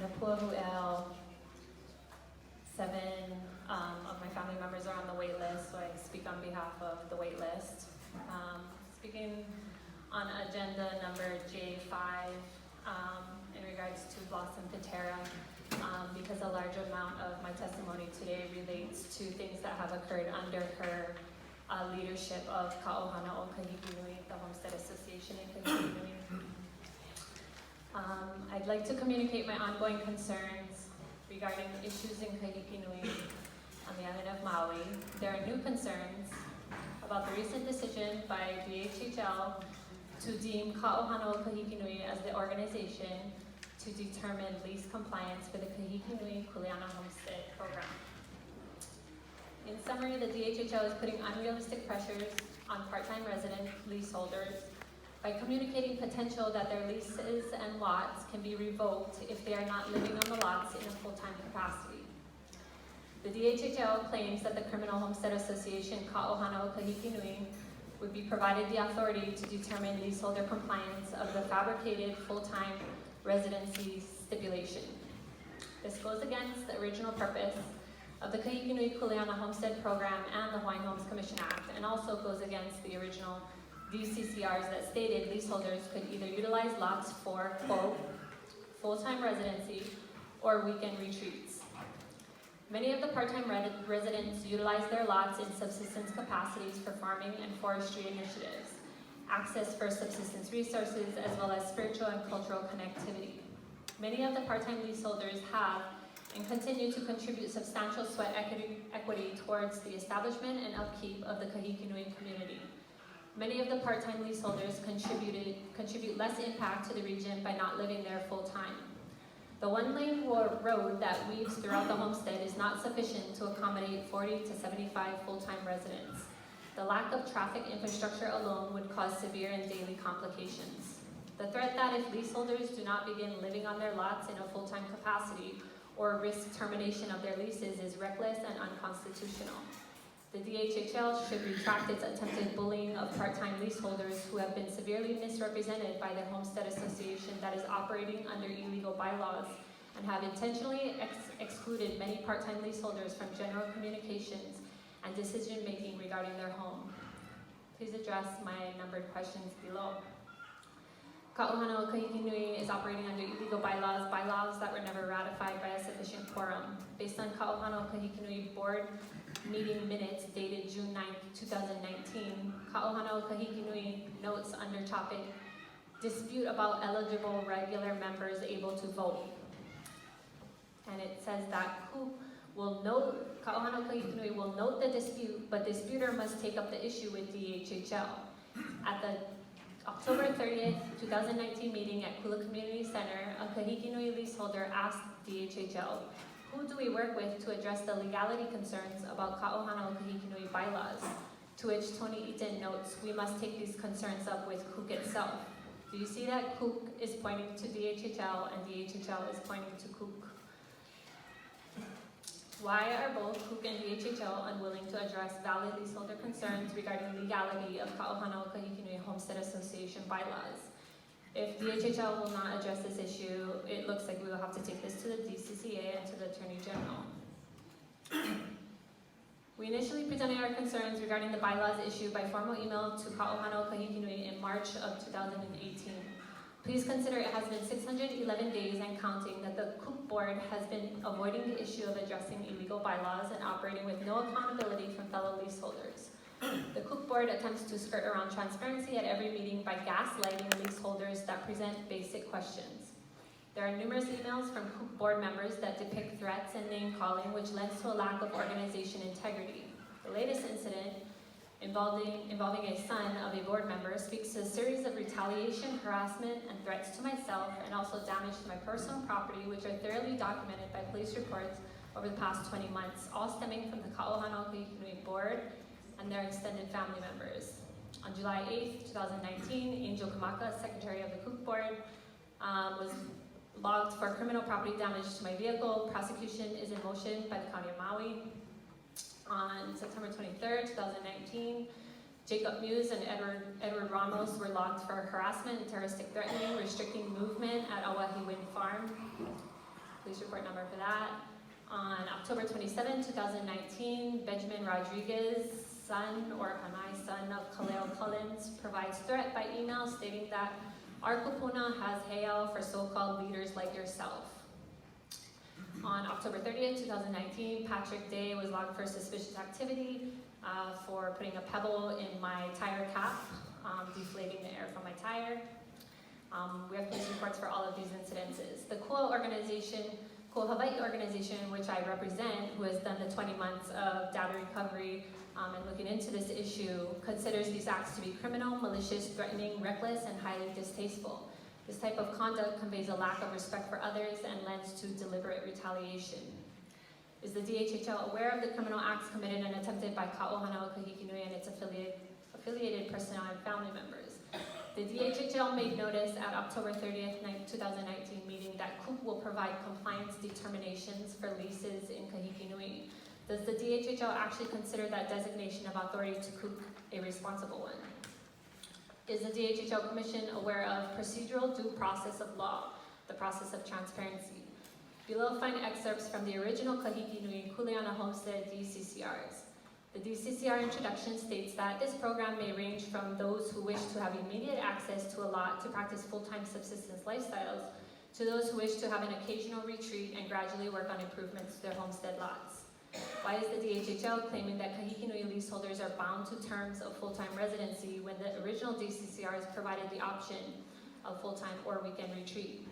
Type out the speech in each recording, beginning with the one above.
Napuahuel, 7 of my family members are on the wait list, so I speak on behalf of the wait list. Speaking on agenda number J5 in regards to Blossom Patera, because a large amount of my testimony today relates to things that have occurred under her leadership of Ka'ohana o Kahikinui, the Homestead Association in Kahikinui. I'd like to communicate my ongoing concerns regarding issues in Kahikinui on the island of Maui. There are new concerns about the recent decision by DHHL to deem Ka'ohana o Kahikinui as the organization to determine lease compliance for the Kahikinui Kuleana Homestead program. In summary, the DHHL is putting unrealistic pressures on part-time resident leaseholders by communicating potential that their leases and lots can be revoked if they are not living on the lots in a full-time capacity. The DHHL claims that the Criminal Homestead Association Ka'ohana o Kahikinui would be provided the authority to determine leaseholder compliance of the fabricated full-time residency stipulation. This goes against the original purpose of the Kahikinui Kuleana Homestead Program and the Hawaiian Homes Commission Act, and also goes against the original DCCRs that stated leaseholders could either utilize lots for, quote, full-time residency or weekend retreats. Many of the part-time residents utilize their lots in subsistence capacities for farming and forestry initiatives, access for subsistence resources, as well as spiritual and cultural connectivity. Many of the part-time leaseholders have and continue to contribute substantial sweat equity towards the establishment and upkeep of the Kahikinui community. Many of the part-time leaseholders contribute less impact to the region by not living there full-time. The one-lane road that weaves throughout the homestead is not sufficient to accommodate 40 to 75 full-time residents. The lack of traffic infrastructure alone would cause severe and daily complications. The threat that if leaseholders do not begin living on their lots in a full-time capacity or risk termination of their leases is reckless and unconstitutional. The DHHL should retract its attempted bullying of part-time leaseholders who have been severely misrepresented by the Homestead Association that is operating under illegal bylaws and have intentionally excluded many part-time leaseholders from general communications and decision-making regarding their home. Please address my numbered questions below. Ka'ohana o Kahikinui is operating under illegal bylaws that were never ratified by a sufficient quorum. Based on Ka'ohana o Kahikinui board meeting minutes dated June 9, 2019, Ka'ohana o Kahikinui notes under topic, dispute about eligible regular members able to vote. And it says that Ka'ohana o Kahikinui will note the dispute, but disputer must take up the issue with DHHL. At the October 30th, 2019 meeting at Kula Community Center, a Kahikinui leaseholder asked DHHL, who do we work with to address the legality concerns about Ka'ohana o Kahikinui bylaws? To which Tony Eaton notes, we must take these concerns up with Cook itself. Do you see that Cook is pointing to DHHL and DHHL is pointing to Cook? Why are both Cook and DHHL unwilling to address valid leaseholder concerns regarding legality of Ka'ohana o Kahikinui Homestead Association bylaws? If DHHL will not address this issue, it looks like we will have to take this to the DCCA and to the Attorney General. We initially presented our concerns regarding the bylaws issued by formal email to Ka'ohana o Kahikinui in March of 2018. Please consider it has been 611 days and counting that the Cook Board has been avoiding the issue of addressing illegal bylaws and operating with no accountability from fellow leaseholders. The Cook Board attempts to skirt around transparency at every meeting by gaslighting leaseholders that present basic questions. There are numerous emails from Cook Board members that depict threats and name-calling, which lends to a lack of organization integrity. The latest incident, involving a son of a board member, speaks to a series of retaliation, harassment, and threats to myself, and also damage to my personal property, which are thoroughly documented by police reports over the past 20 months, all stemming from the Ka'ohana o Kahikinui board and their extended family members. On July 8, 2019, Angel Kamaka, Secretary of the Cook Board, was logged for criminal property damage to my vehicle. Prosecution is in motion by the County of Maui. On September 23rd, 2019, Jacob Muse and Edward Ramos were logged for harassment and terroristic threatening, restricting movement at Awahi Wind Farm. police report number for that. On October 27, 2019, Benjamin Rodriguez, son or Hanai, son of Khalil Collins, provides threat by email stating that our kupuna has hail for so-called leaders like yourself. On October 30th, 2019, Patrick Day was logged for suspicious activity for putting a pebble in my tire cap, deflating the air from my tire. We have police reports for all of these incidences. The Kua Hawaii organization, which I represent, who has done the 20 months of data recovery and looking into this issue, considers these acts to be criminal, malicious, threatening, reckless, and highly distasteful. This type of conduct conveys a lack of respect for others and lends to deliberate retaliation. Is the DHHL aware of the criminal acts committed and attempted by Ka'ohana o Kahikinui and its affiliated personnel and family members? The DHHL made notice at October 30th, 2019 meeting that COOP will provide compliance determinations for leases in Kahikinui. Does the DHHL actually consider that designation of authority to COOP a responsible one? Is the DHHL Commission aware of procedural due process of law, the process of transparency? Below find excerpts from the original Kahikinui Kuleana Homestead DCCRs. The DCCR introduction states that this program may range from those who wish to have immediate access to a lot to practice full-time subsistence lifestyles to those who wish to have an occasional retreat and gradually work on improvements to their homestead lots. Why is the DHHL claiming that Kahikinui leaseholders are bound to terms of full-time residency when the original DCCRs provided the option of full-time or weekend retreat?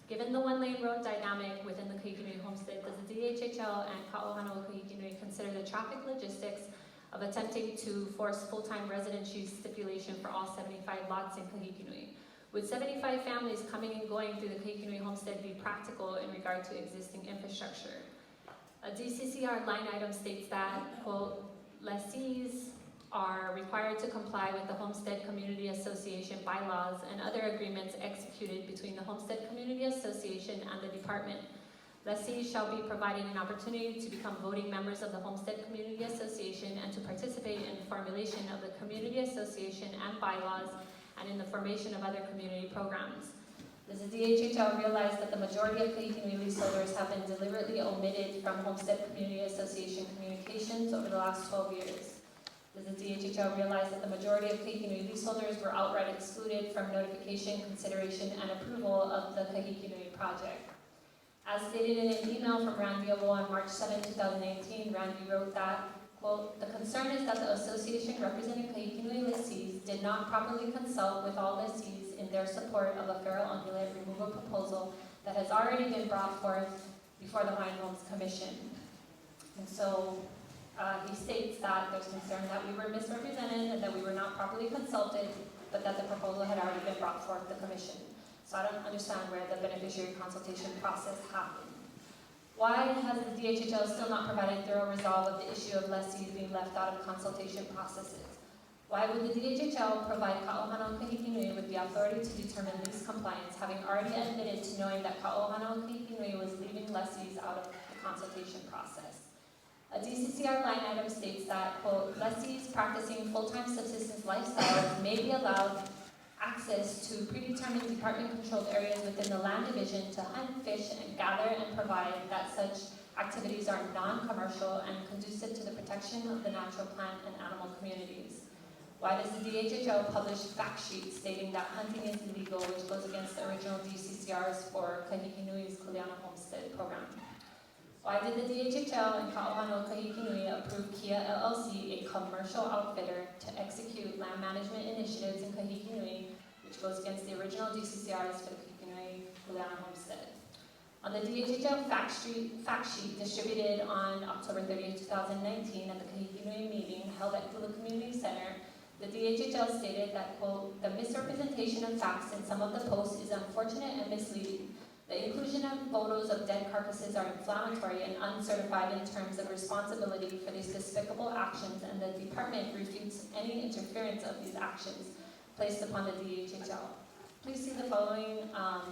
Given the one-lane road dynamic within the Kahikinui homestead, does the DHHL and Ka'ohana o Kahikinui consider the traffic logistics of attempting to force full-time residency stipulation for all 75 lots in Kahikinui? Would 75 families coming and going through the Kahikinui homestead be practical in regard to existing infrastructure? A DCCR line item states that, quote, lessees are required to comply with the Homestead Community Association bylaws and other agreements executed between the Homestead Community Association and the department. Lessees shall be provided an opportunity to become voting members of the Homestead Community Association and to participate in the formulation of the Community Association and bylaws and in the formation of other community programs. Does the DHHL realize that the majority of Kahikinui leaseholders have been deliberately omitted from Homestead Community Association communications over the last 12 years? Does the DHHL realize that the majority of Kahikinui leaseholders were outright excluded from notification, consideration, and approval of the Kahikinui project? As stated in an email from Randy Avo on March 7, 2018, Randy wrote that, quote, the concern is that the association representing Kahikinui lessees did not properly consult with all lessees in their support of a feral ungulate removal proposal that has already been brought forth before the Hawaiian Homes Commission. And so he states that there's concern that we were misrepresented and that we were not properly consulted, but that the proposal had already been brought forth the commission. So I don't understand where the beneficiary consultation process happened. Why has the DHHL still not provided thorough resolve of the issue of lessees being left out of consultation processes? Why would the DHHL provide Ka'ohana o Kahikinui with the authority to determine lease compliance, having already admitted to knowing that Ka'ohana o Kahikinui was leaving lessees out of the consultation process? A DCCR line item states that, quote, lessees practicing full-time subsistence lifestyles may be allowed access to predetermined department-controlled areas within the land division to hunt, fish, and gather and provide that such activities are non-commercial and conducive to the protection of the natural plant and animal communities. Why does the DHHL publish fact sheets stating that hunting is illegal, which goes against the original DCCRs for Kahikinui's Kuleana Homestead program? Why did the DHHL and Ka'ohana o Kahikinui approve Kia LLC, a commercial outfitter, to execute land management initiatives in Kahikinui, which goes against the original DCCRs for the Kahikinui Kuleana Homestead? On the DHHL fact sheet distributed on October 30, 2019 at the Kahikinui meeting held at Kula Community Center, the DHHL stated that, quote, the misrepresentation of facts in some of the posts is unfortunate and misleading. The inclusion of photos of dead carcasses are inflammatory and uncertified in terms of responsibility for these despicable actions, and the department refutes any interference of these actions placed upon the DHHL. Please see the following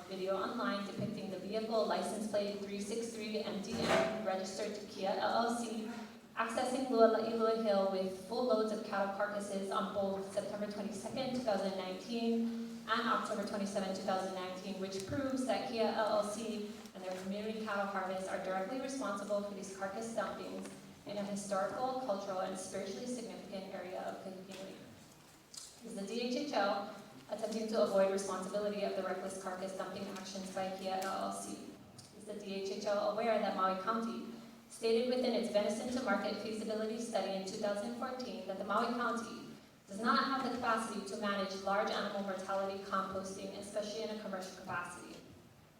video online depicting the vehicle license plate 363 MTM registered to Kia LLC accessing Luala'ilua Hill with full loads of cattle carcasses on both September 22nd, 2019 and October 27, 2019, which proves that Kia LLC and and their community cattle harvests are directly responsible for these carcass dumpings in a historical, cultural, and spiritually significant area of Kahiki. Is the DHHL attempting to avoid responsibility of the reckless carcass dumping actions by Kia LLC? Is the DHHL aware that Maui County stated within its venison to market feasibility study in 2014 that the Maui County does not have the capacity to manage large animal mortality composting, especially in a commercial capacity?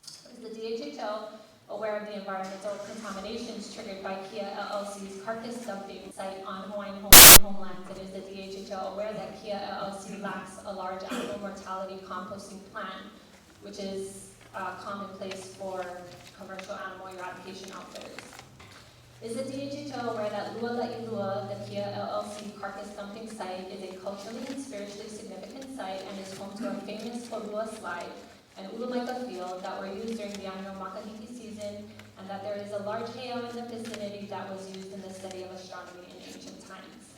Is the DHHL aware of the environmental contaminations triggered by Kia LLC's carcass dumping site on Hawaiian homelands? And is the DHHL aware that Kia LLC lacks a large animal mortality composting plan, which is commonplace for commercial animal eradication outfitters? Is the DHHL aware that Lualaʻilua, the Kia LLC carcass dumping site, is a culturally and spiritually significant site and is home to a famous Holua slide and Ulumaika field that were used during the annual Makahiki season, and that there is a large heiau in the vicinity that was used in the study of astronomy in ancient times?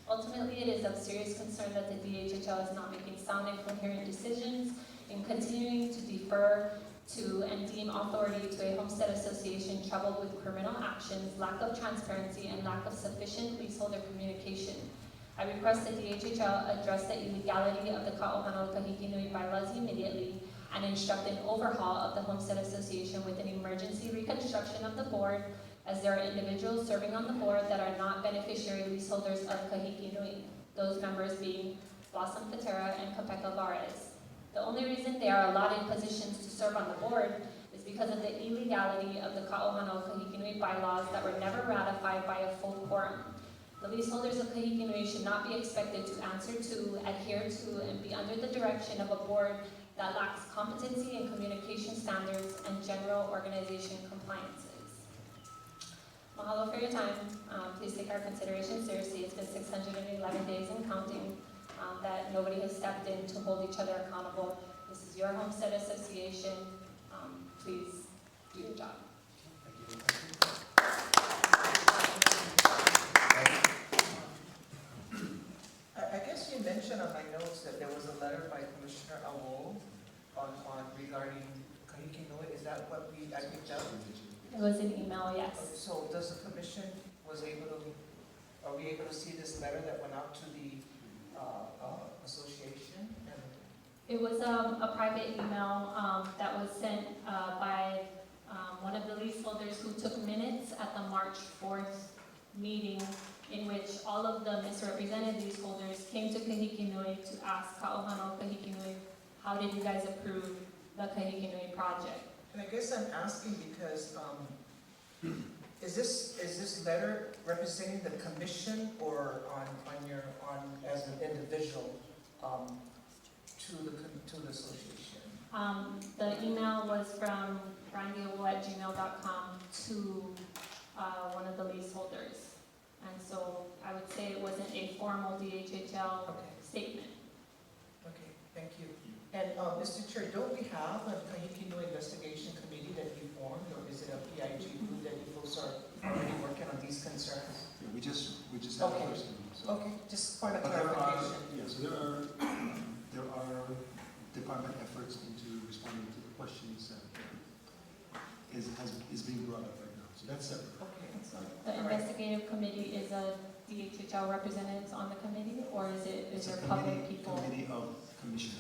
Ultimately, it is of serious concern that the DHHL is not making sound and coherent decisions in continuing to defer to and deem authority to a homestead association troubled with criminal actions, lack of transparency, and lack of sufficient leaseholder communication. I request that DHHL address the illegality of the Ka'ohano Kahiki Nui bylaws immediately and instruct an overhaul of the Homestead Association with an emergency reconstruction of the board, as there are individuals serving on the board that are not beneficiary leaseholders of Kahiki Nui, those members being Blossom Patera and Kapeka Vares. The only reason they are allotted positions to serve on the board is because of the illegality of the Ka'ohano Kahiki Nui bylaws that were never ratified by a full quorum. The leaseholders of Kahiki Nui should not be expected to answer to, adhere to, and be under the direction of a board that lacks competency and communication standards and general organization compliances. Mahalo for your time. Please take our consideration seriously. It's been 611 days and counting that nobody has stepped in to hold each other accountable. This is your Homestead Association. Please do your job. I guess you mentioned on my notes that there was a letter by Commissioner Awo on regarding Kahiki Nui. Is that what I picked up? It was an email, yes. So does the commission are we able to see this letter that went out to the association? It was a private email that was sent by one of the leaseholders who took minutes at the March 4th meeting, in which all of the misrepresented leaseholders came to Kahiki Nui to ask Ka'ohano Kahiki Nui, how did you guys approve the Kahiki Nui project? And I guess I'm asking because is this letter representing the commission or as an individual to the association? The email was from brandywo@gmail.com to one of the leaseholders. And so I would say it wasn't a formal DHHL statement. Okay, thank you. And Mr. Chair, don't we have a Kahiki Nui investigation committee that you formed, or is it a PIG group that you folks are already working on these concerns? Yeah, we just had a first meeting. So. Okay, just point of But clarification. so there are department efforts into responding to the questions that is being brought up right now. So that's separate. Okay. So the investigative committee is a DHHL representatives on the committee, or is there public people? Committee of commissioners.